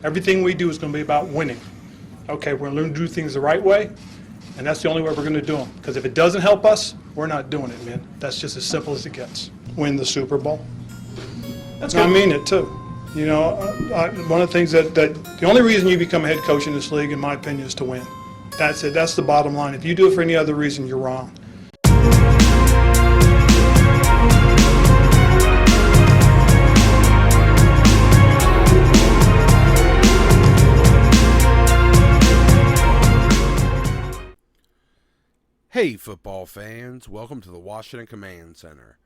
Everything we do is going to be about winning. Okay, we're going to learn to do things the right way, and that's the only way we're going to do them. Because if it doesn't help us, we're not doing it, man. That's just as simple as it gets. Win the Super Bowl. That's I good. mean it too. You know, one of the things that the only reason you become a head coach in this league, in my opinion, is to win. That's it. That's the bottom line. If you do it for any other reason, you're wrong. Hey, football fans, welcome to the Washington Command Center.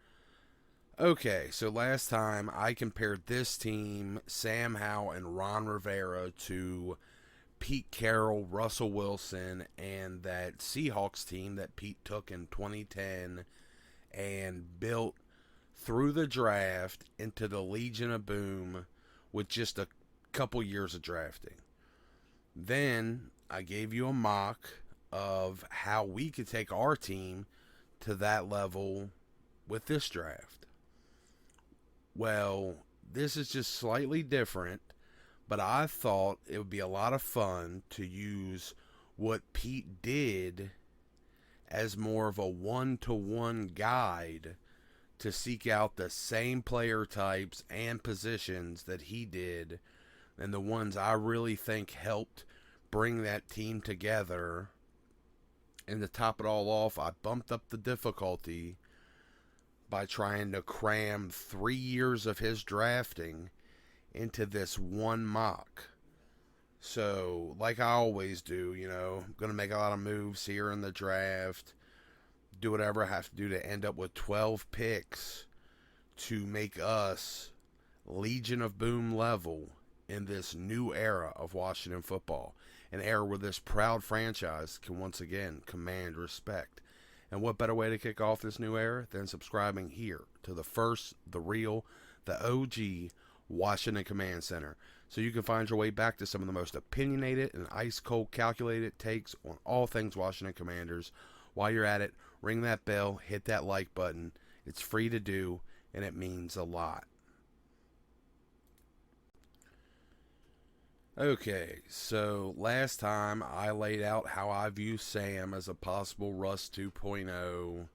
Okay, so last time I compared this team, Sam Howell and Ron Rivera, to Pete Carrol, Russell Wilson, and that Seahawks team that Pete took in 2010 and built through the draft into the Legion of Boom with just a couple years of drafting. Then I gave you a mock of how we could take our team to that level with this draft. Well, this is just slightly different, but I thought it would be a lot of fun to use what Pete did as more of a one-to-one guide to seek out the same player types and positions that he did, and the ones I really think helped bring that team together. And to top it all off, I bumped up the difficulty by trying to cram 3 years of his drafting into this one mock. So, like I always do, I'm going to make a lot of moves here in the draft, do whatever I have to do to end up with 12 picks to make us Legion of Boom level in this new era of Washington football. An era where this proud franchise can once again command respect. And what better way to kick off this new era than subscribing here to the first, the real, the OG Washington Command Center, so you can find your way back to some of the most opinionated and ice-cold calculated takes on all things Washington Commanders. While you're at it, ring that bell, hit that like button. It's free to do, and it means a lot. Okay, so last time I laid out how I view Sam as a possible Russ 2.0,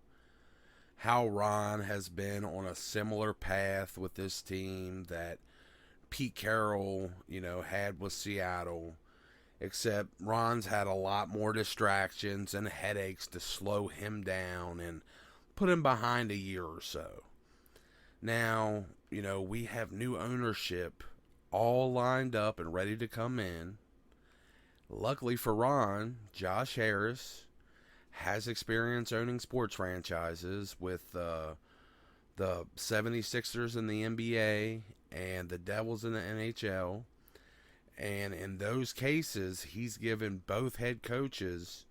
how Ron has been on a similar path with this team that Pete Carrol, had with Seattle, except Ron's had a lot more distractions and headaches to slow him down and put him behind a year or so. Now, we have new ownership all lined up and ready to come in. Luckily for Ron, Josh Harris has experience owning sports franchises with the 76ers in the NBA and the Devils in the NHL. And in those cases, he's given both head coaches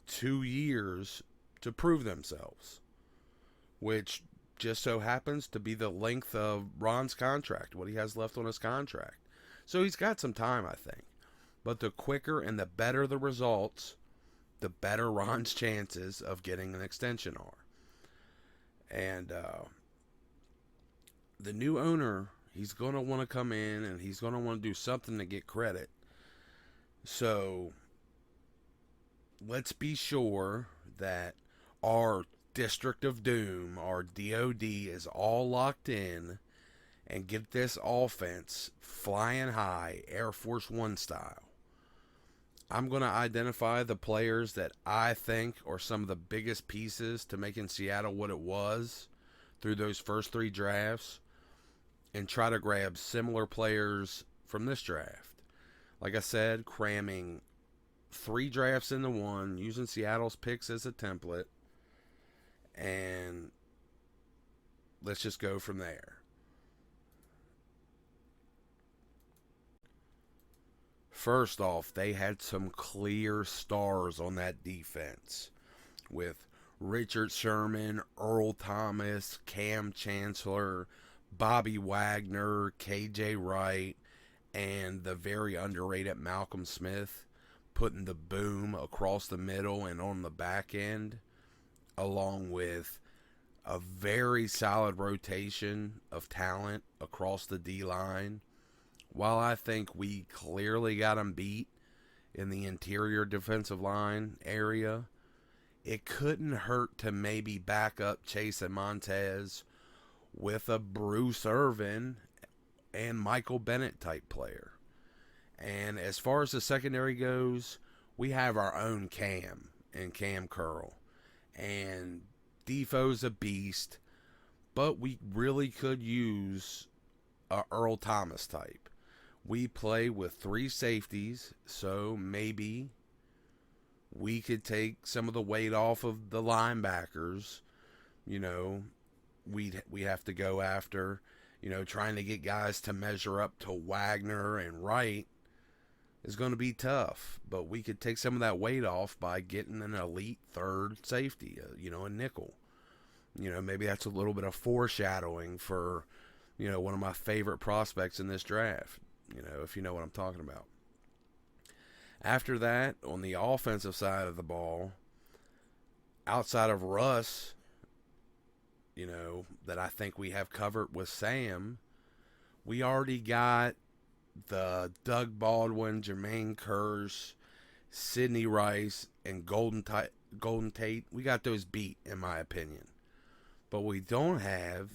2 years to prove themselves, which just so happens to be the length of Ron's contract, what he has left on his contract. So he's got some time, I think. But the quicker and the better the results, the better Ron's chances of getting an extension are. And the new owner, he's going to want to come in and he's going to want to do something to get credit. So let's be sure that our District of Doom, our DOD, is all locked in and get this offense flying high, Air Force One style. I'm going to identify the players that I think are some of the biggest pieces to making Seattle what it was through those first 3 drafts and try to grab similar players from this draft. Like I said, cramming 3 drafts into one, using Seattle's picks as a template, and let's just go from there. First off, they had some clear stars on that defense with Richard Sherman, Earl Thomas, Cam Chancellor, Bobby Wagner, KJ Wright, and the very underrated Malcolm Smith, putting the boom across the middle and on the back end, along with a very solid rotation of talent across the D-line while I think we clearly got him beat in the interior defensive line area, it couldn't hurt to maybe back up Chase and Montez with a Bruce Irvin and Michael Bennett type player. And as far as the secondary goes, we have our own Cam and Cam Curl. And Defoe's a beast, but we really could use a Earl Thomas type. We play with 3 safeties, so maybe we could take some of the weight off of the linebackers. You know, we have to go after, trying to get guys to measure up to Wagner and Wright is going to be tough. But we could take some of that weight off by getting an elite third safety, a nickel. Maybe that's a little bit of foreshadowing for, one of my favorite prospects in this draft, if you know what I'm talking about. After that, on the offensive side of the ball, outside of Russ, that I think we have covered with Sam, we already got the Doug Baldwin, Jermaine Kearse, Sidney Rice, and Golden Tate. We got those beat, in my opinion. But what we don't have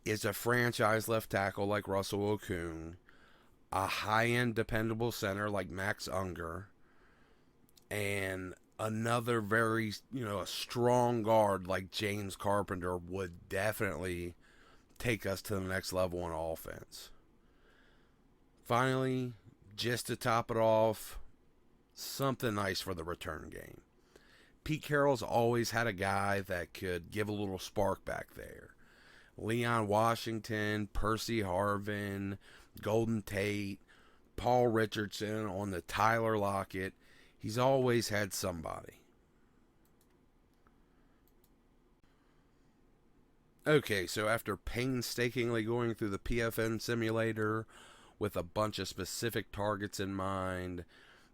is a franchise left tackle like Russell Okung, a high-end dependable center like Max Unger, and another very, a strong guard like James Carpenter would definitely take us to the next level on offense. Finally, just to top it off, something nice for the return game. Pete Carroll's always had a guy that could give a little spark back there. Leon Washington, Percy Harvin, Golden Tate, Paul Richardson on the Tyler Lockett. He's always had somebody. Okay, so after painstakingly going through the PFN simulator with a bunch of specific targets in mind,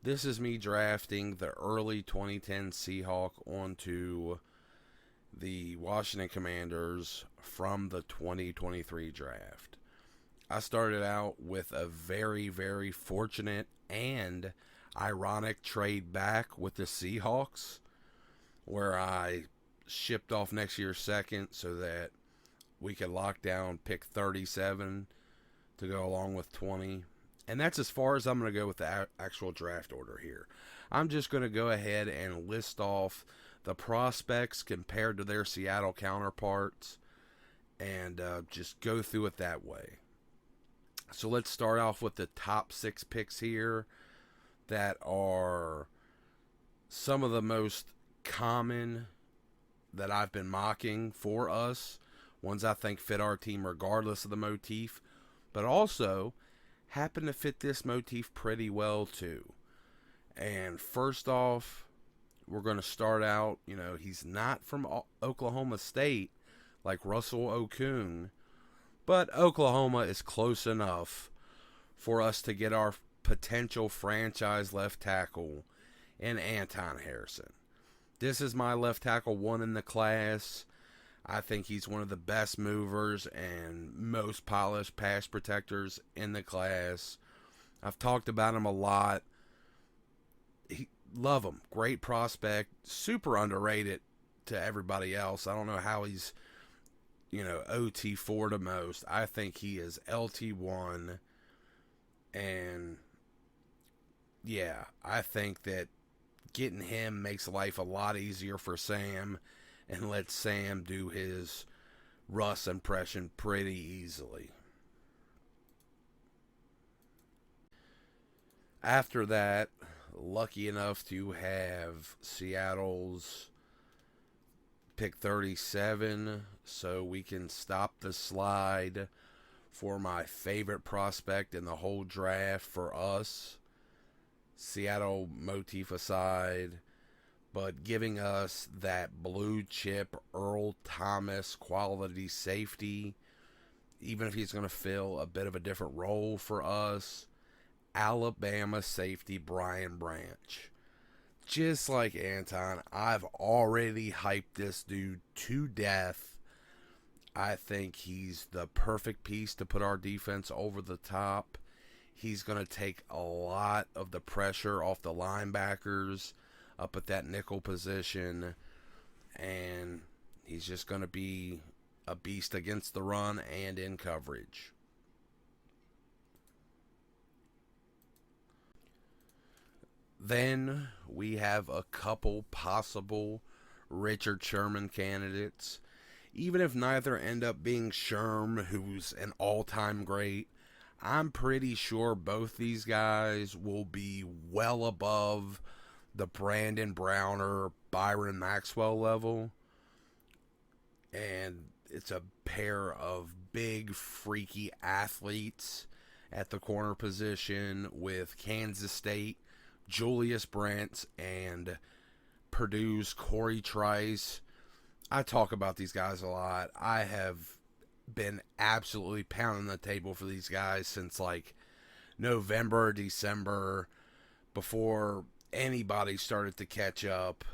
this is me drafting the early 2010 Seahawk onto the Washington Commanders from the 2023 draft. I started out with a very, very fortunate and ironic trade back with the Seahawks, where I shipped off next year's second so that we could lock down pick 37 to go along with 20. And that's as far as I'm going to go with the actual draft order here. I'm just going to go ahead and list off the prospects compared to their Seattle counterparts and just go through it that way. So let's start off with the top 6 picks here that are some of the most common that I've been mocking for us. Ones I think fit our team regardless of the motif, but also happen to fit this motif pretty well too. And first off, we're going to start out, he's not from Oklahoma State like Russell Okung, but Oklahoma is close enough for us to get our potential franchise left tackle in Anton Harrison. This is my left tackle 1 in the class. I think he's one of the best movers and most polished pass protectors in the class. I've talked about him a lot. Love him. Great prospect. Super underrated to everybody else. I don't know how he's, OT4 to most. I think he is LT1. And, yeah, I think that getting him makes life a lot easier for Sam and lets Sam do his Russ impression pretty easily. After that, lucky enough to have Seattle's pick 37, so we can stop the slide for my favorite prospect in the whole draft for us. Seattle motif aside, but giving us that blue chip Earl Thomas quality safety, even if he's going to fill a bit of a different role for us. Alabama safety Brian Branch. Just like Anton, I've already hyped this dude to death. I think he's the perfect piece to put our defense over the top. He's going to take a lot of the pressure off the linebackers up at that nickel position, and he's just going to be a beast against the run and in coverage. Then we have a couple possible Richard Sherman candidates. Even if neither end up being Sherm, who's an all-time great, I'm pretty sure both these guys will be well above the Brandon Browner, Byron Maxwell level. And it's a pair of big, freaky athletes at the corner position with Kansas State, Julius Brents, and Purdue's Corey Trice. I talk about these guys a lot. I have been absolutely pounding the table for these guys since like November, December, before anybody started to catch up.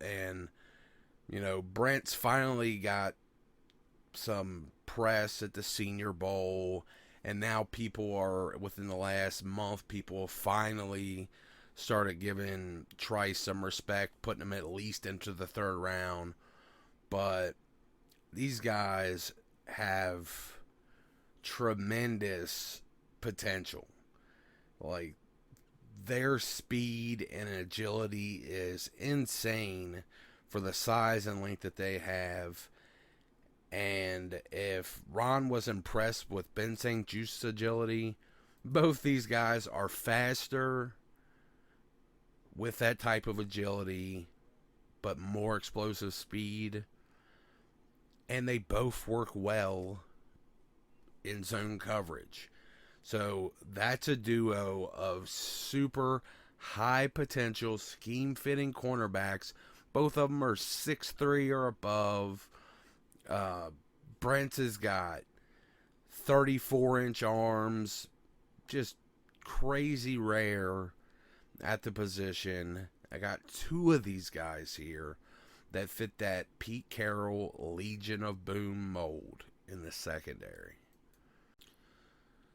And, you know, Brent's finally got some press at the Senior Bowl, and now people are, within the last month, people have finally started giving Trice some respect, putting him at least into the third round. But these guys have tremendous potential. Like, their speed and agility is insane for the size and length that they have. And if Ron was impressed with Ben St. Juste's agility, both these guys are faster with that type of agility, but more explosive speed. And they both work well in zone coverage. So that's a duo of super high potential scheme fitting cornerbacks. Both of them are 6'3" or above. Brent has got 34-inch arms. Just crazy rare at the position. I got two of these guys here that fit that Pete Carrol Legion of Boom mold in the secondary.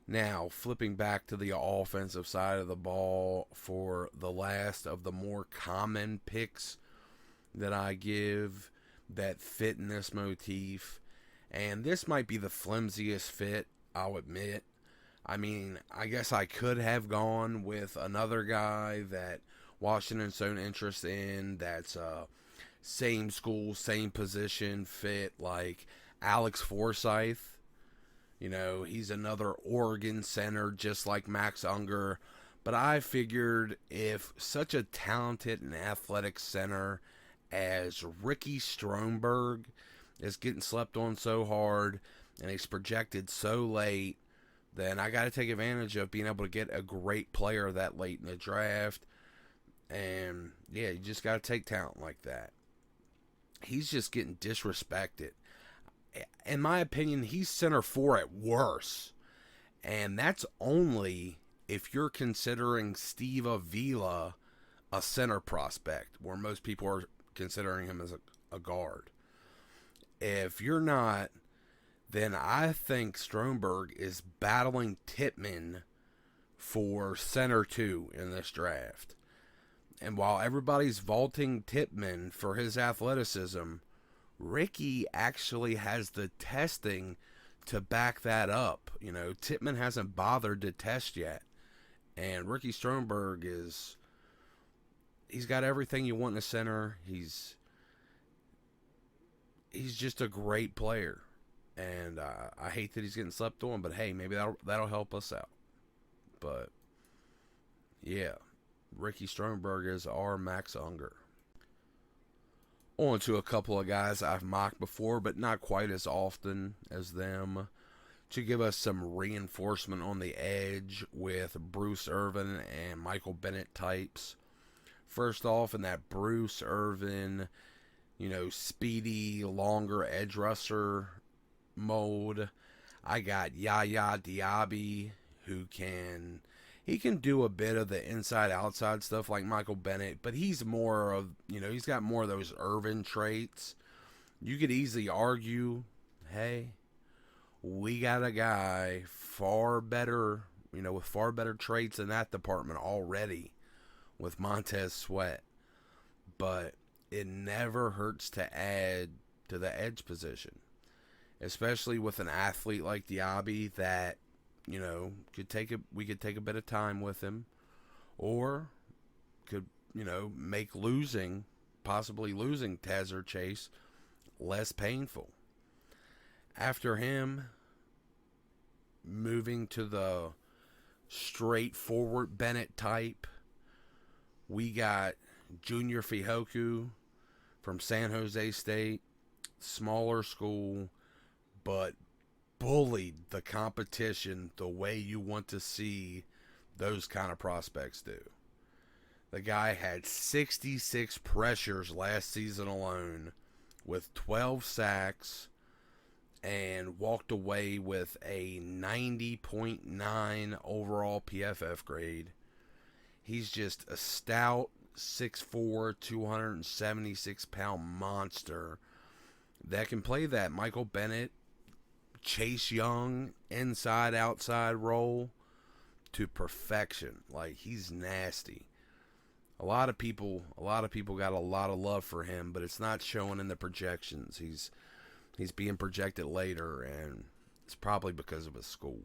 Now, flipping back to the offensive side of the ball for the last of the more common picks that I give that fit in this motif. And this might be the flimsiest fit, I'll admit. I mean, I guess I could have gone with another guy that Washington's shown interest in that's same school, same position fit, like Alex Forsyth. You know, he's another Oregon center just like Max Unger. But I figured if such a talented and athletic center as Ricky Stromberg is getting slept on so hard and he's projected so late, then I got to take advantage of being able to get a great player that late in the draft. And yeah, you just got to take talent like that. He's just getting disrespected. In my opinion, he's center 4 at worst. And that's only if you're considering Steve Avila a center prospect, where most people are considering him as a guard. If you're not, then I think Stromberg is battling Tippmann for center 2 in this draft. And while everybody's vaulting Tippmann for his athleticism, Ricky actually has the testing to back that up. You know, Tippmann hasn't bothered to test yet. And Ricky Stromberg he's got everything you want in a center. He's just a great player. And I hate that he's getting slept on, but hey, maybe that'll help us out. But yeah, Ricky Stromberg is our Max Unger. On to a couple of guys I've mocked before, but not quite as often as them, to give us some reinforcement on the edge with Bruce Irvin and Michael Bennett types. First off, in that Bruce Irvin, you know, speedy, longer edge rusher mode, I got Yaya Diaby, who can do a bit of the inside-outside stuff like Michael Bennett, but he's more of, you know, he's got more of those Irvin traits. You could easily argue, hey, we got a guy far better with far better traits in that department already with Montez Sweat. But it never hurts to add to the edge position, especially with an athlete like Diaby that, we could take a bit of time with him, or could, make possibly losing Tez or Chase less painful. After him, moving to the straightforward Bennett type, we got Junior Fihoku from San Jose State, smaller school, but bullied the competition the way you want to see those kind of prospects do. The guy had 66 pressures last season alone with 12 sacks and walked away with a 90.9 overall PFF grade. He's just a stout 6'4", 276-pound monster that can play that Michael Bennett, Chase Young, inside-outside role to perfection. Like, he's nasty. A lot of people got a lot of love for him, but it's not showing in the projections. He's being projected later, and it's probably because of his school.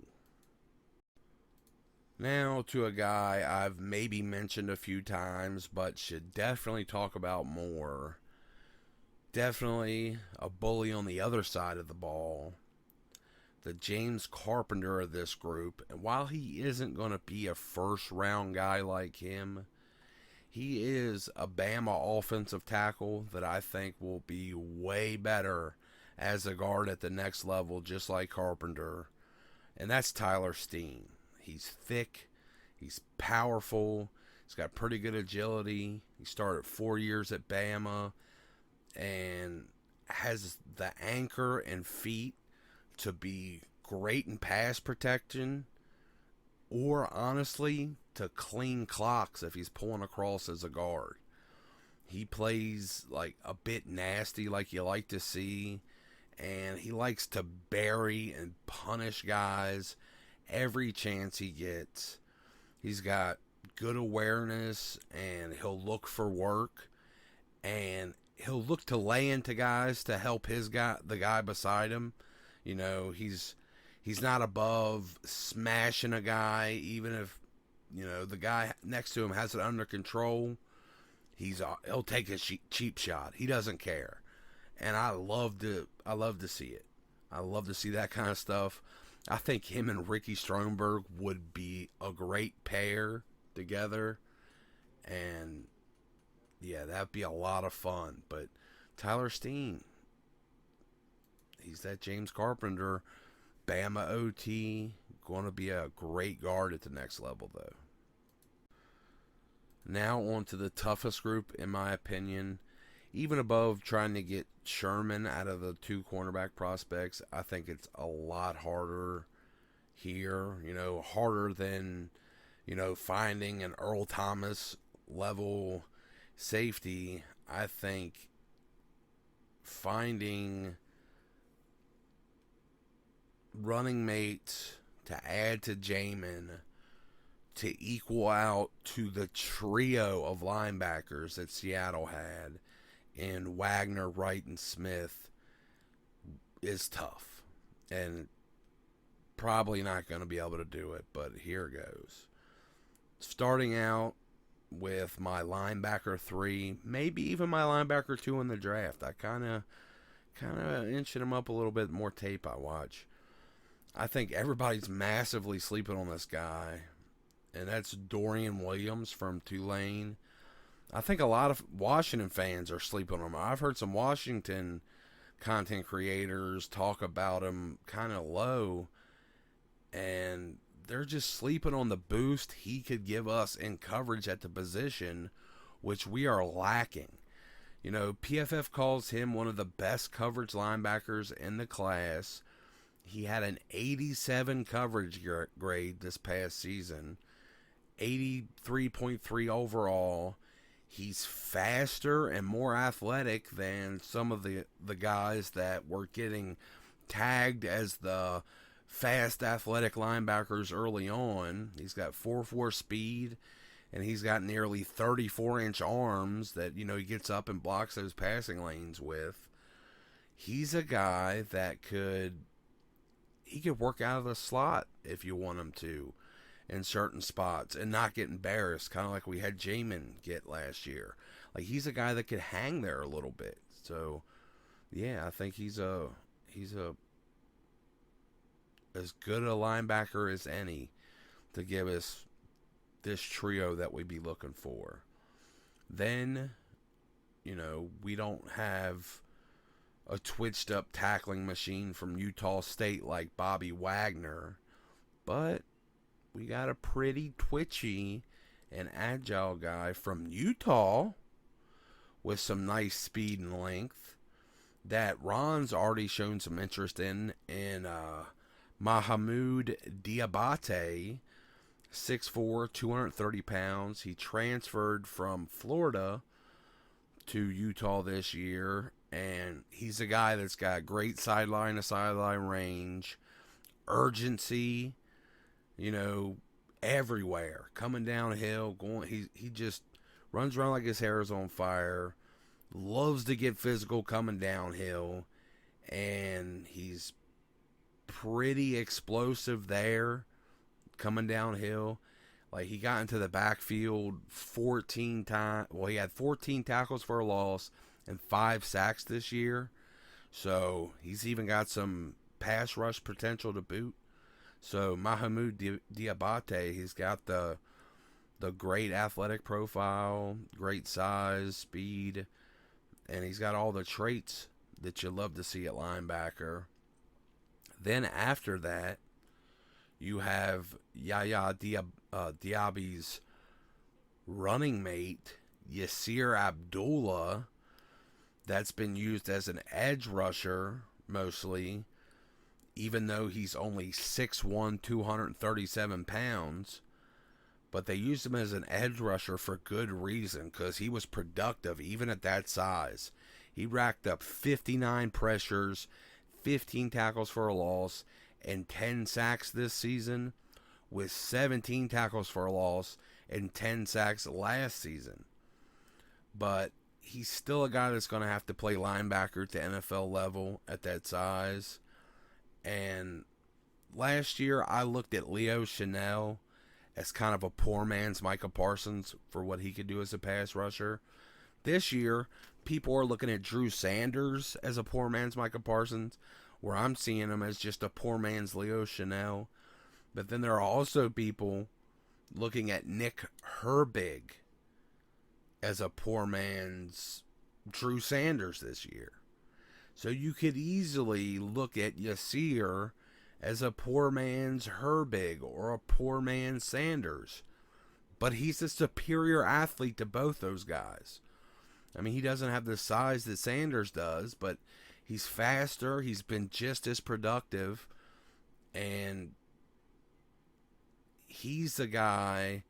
Now to a guy I've maybe mentioned a few times, but should definitely talk about more. Definitely a bully on the other side of the ball. The James Carpenter of this group. And while he isn't going to be a first-round guy like him, he is a Bama offensive tackle that I think will be way better as a guard at the next level, just like Carpenter. And that's Tyler Steen. He's thick. He's powerful. He's got pretty good agility. He started 4 years at Bama and has the anchor and feet to be great in pass protection, or honestly to clean clocks if he's pulling across as a guard. He plays like a bit nasty, like you like to see, and he likes to bury and punish guys every chance he gets. He's got good awareness, and he'll look for work, and he'll look to lay into guys to help the guy beside him. He's not above smashing a guy, even if the guy next to him has it under control. He'll take a cheap shot. He doesn't care, and I love to see it. I love to see that kind of stuff. I think him and Ricky Stromberg would be a great pair together, and yeah, that'd be a lot of fun. But Tyler Steen, he's that James Carpenter, Bama OT, going to be a great guard at the next level, though. Now on to the toughest group, in my opinion. Even above trying to get Sherman out of the two cornerback prospects, I think it's a lot harder here. Harder than, finding an Earl Thomas level safety. I think finding running mates to add to Jamin to equal out to the trio of linebackers that Seattle had in Wagner, Wright, and Smith is tough, and probably not going to be able to do it, but here goes. Starting out with my linebacker 3, maybe even my linebacker 2 in the draft. I kind of inching him up a little bit more tape I watch. I think everybody's massively sleeping on this guy, and that's Dorian Williams from Tulane. I think a lot of Washington fans are sleeping on him. I've heard some Washington content creators talk about him kind of low, and they're just sleeping on the boost he could give us in coverage at the position, which we are lacking. PFF calls him one of the best coverage linebackers in the class. He had an 87 coverage grade this past season, 83.3 overall. He's faster and more athletic than some of the guys that were getting tagged as the fast, athletic linebackers early on. He's got 4.4 speed, and he's got nearly 34-inch arms that, he gets up and blocks those passing lanes with. He's a guy that he could work out of the slot if you want him to in certain spots and not get embarrassed, kind of like we had Jamin get last year. Like, he's a guy that could hang there a little bit. So, yeah, I think he's as good a linebacker as any to give us this trio that we'd be looking for. Then, we don't have a twitched up tackling machine from Utah State like Bobby Wagner, but we got a pretty twitchy and agile guy from Utah with some nice speed and length that Ron's already shown some interest in Mahamoud Diabate, 6'4", 230 pounds. He transferred from Florida to Utah this year, and he's a guy that's got great sideline to sideline range, urgency, everywhere, coming downhill, he just runs around like his hair is on fire, loves to get physical coming downhill, and he's pretty explosive there coming downhill. Like, he got into the backfield 14 times. Well, he had 14 tackles for a loss and 5 sacks this year. So he's even got some pass rush potential to boot. So Mahamoud Diabate, he's got the great athletic profile, great size, speed, and he's got all the traits that you love to see at linebacker. Then after that, you have Yaya Diaby's running mate, Yasir Abdullah, that's been used as an edge rusher mostly, even though he's only 6'1", 237 pounds. But they used him as an edge rusher for good reason, because he was productive even at that size. He racked up 59 pressures, 15 tackles for a loss, and 10 sacks this season, with 17 tackles for a loss and 10 sacks last season. But he's still a guy that's going to have to play linebacker to NFL level at that size. And last year, I looked at Leo Chanel as kind of a poor man's Micah Parsons for what he could do as a pass rusher. This year, people are looking at Drew Sanders as a poor man's Micah Parsons, where I'm seeing him as just a poor man's Leo Chanel. But then there are also people looking at Nick Herbig as a poor man's Drew Sanders this year. So you could easily look at Yasir as a poor man's Herbig or a poor man's Sanders. But he's a superior athlete to both those guys. I mean, he doesn't have the size that Sanders does, but he's faster. He's been just as productive. And he's the guy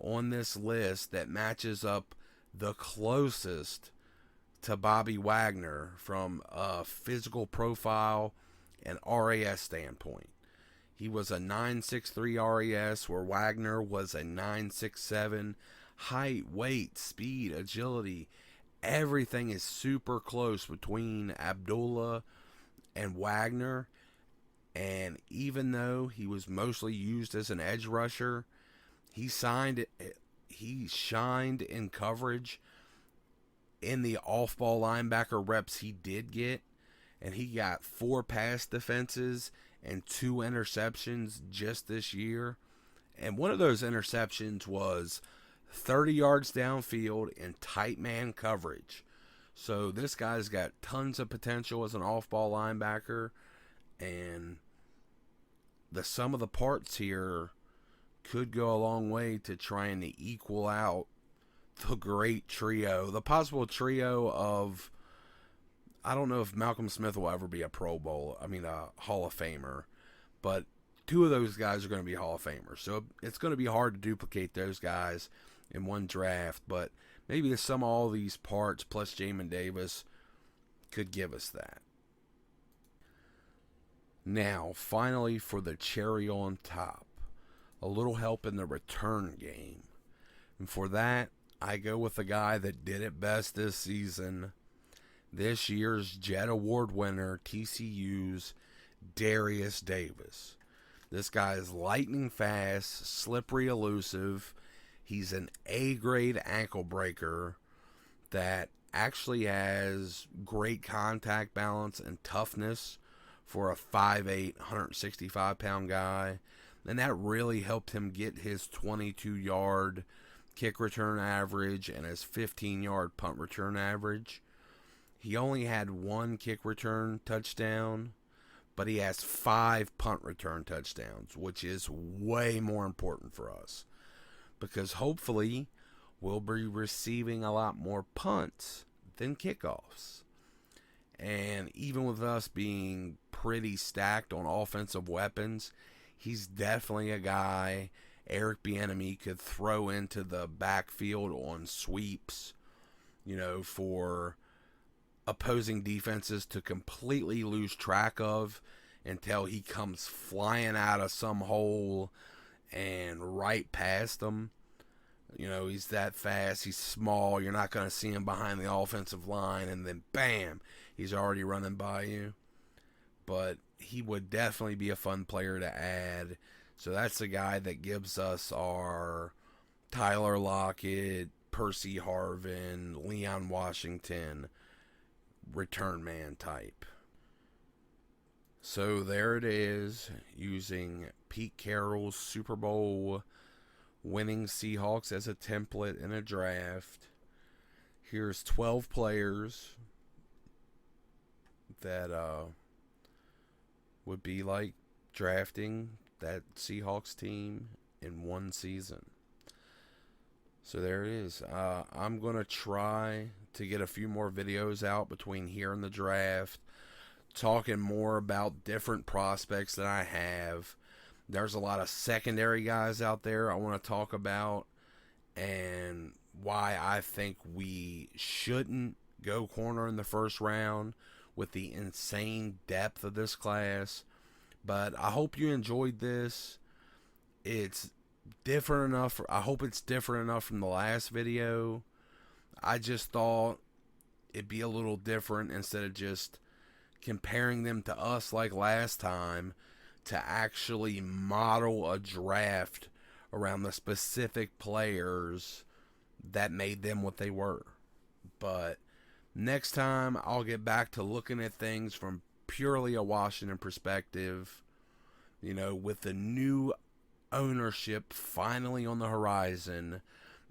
on this list that matches up the closest to Bobby Wagner from a physical profile and RAS standpoint. He was a 9.63 RAS, where Wagner was a 9.67. Height, weight, speed, agility, everything is super close between Abdullah and Wagner. And even though he was mostly used as an edge rusher, he shined in coverage in the off-ball linebacker reps he did get. And he got 4 pass defenses and 2 interceptions just this year. And one of those interceptions was 30 yards downfield in tight man coverage. So this guy's got tons of potential as an off-ball linebacker. And the sum of the parts here could go a long way to trying to equal out the great trio. The possible trio of, I don't know if Malcolm Smith will ever be a Hall of Famer. But 2 of those guys are going to be Hall of Famers. So it's going to be hard to duplicate those guys in one draft. But maybe the sum of all these parts plus Jamin Davis could give us that. Now, finally, for the cherry on top, a little help in the return game. And for that, I go with the guy that did it best this season. This year's Jet Award winner, TCU's Darius Davis. This guy is lightning fast, slippery, elusive. He's an A-grade ankle breaker that actually has great contact balance and toughness for a 5'8", 165-pound guy. And that really helped him get his 22-yard kick return average and his 15-yard punt return average. He only had one kick return touchdown, but he has 5 punt return touchdowns, which is way more important for us, because hopefully we'll be receiving a lot more punts than kickoffs. And even with us being pretty stacked on offensive weapons, he's definitely a guy Eric Bieniemy could throw into the backfield on sweeps, for opposing defenses to completely lose track of until he comes flying out of some hole and right past them. He's that fast, he's small, you're not going to see him behind the offensive line, and then bam, he's already running by you. But he would definitely be a fun player to add. So that's the guy that gives us our Tyler Lockett, Percy Harvin, Leon Washington return man type. So there it is, using Pete Carroll's Super Bowl winning Seahawks as a template in a draft. Here's 12 players that would be like drafting that Seahawks team in one season. So there it is. I'm going to try to get a few more videos out between here and the draft, talking more about different prospects that I have. There's a lot of secondary guys out there I want to talk about, and why I think we shouldn't go corner in the first round with the insane depth of this class. But I hope you enjoyed this. It's different enough. I hope it's different enough from the last video. I just thought it'd be a little different, instead of just comparing them to us like last time, to actually model a draft around the specific players that made them what they were. But next time, I'll get back to looking at things from purely a Washington perspective. With the new ownership finally on the horizon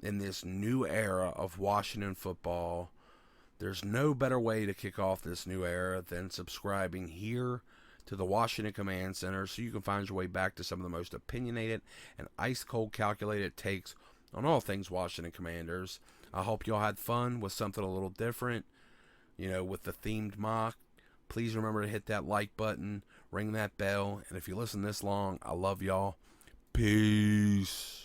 in this new era of Washington football, there's no better way to kick off this new era than subscribing here to the Washington Command Center, so you can find your way back to some of the most opinionated and ice-cold calculated takes on all things Washington Commanders. I hope y'all had fun with something a little different, with the themed mock. Please remember to hit that like button, ring that bell, and if you listen this long, I love y'all. Peace.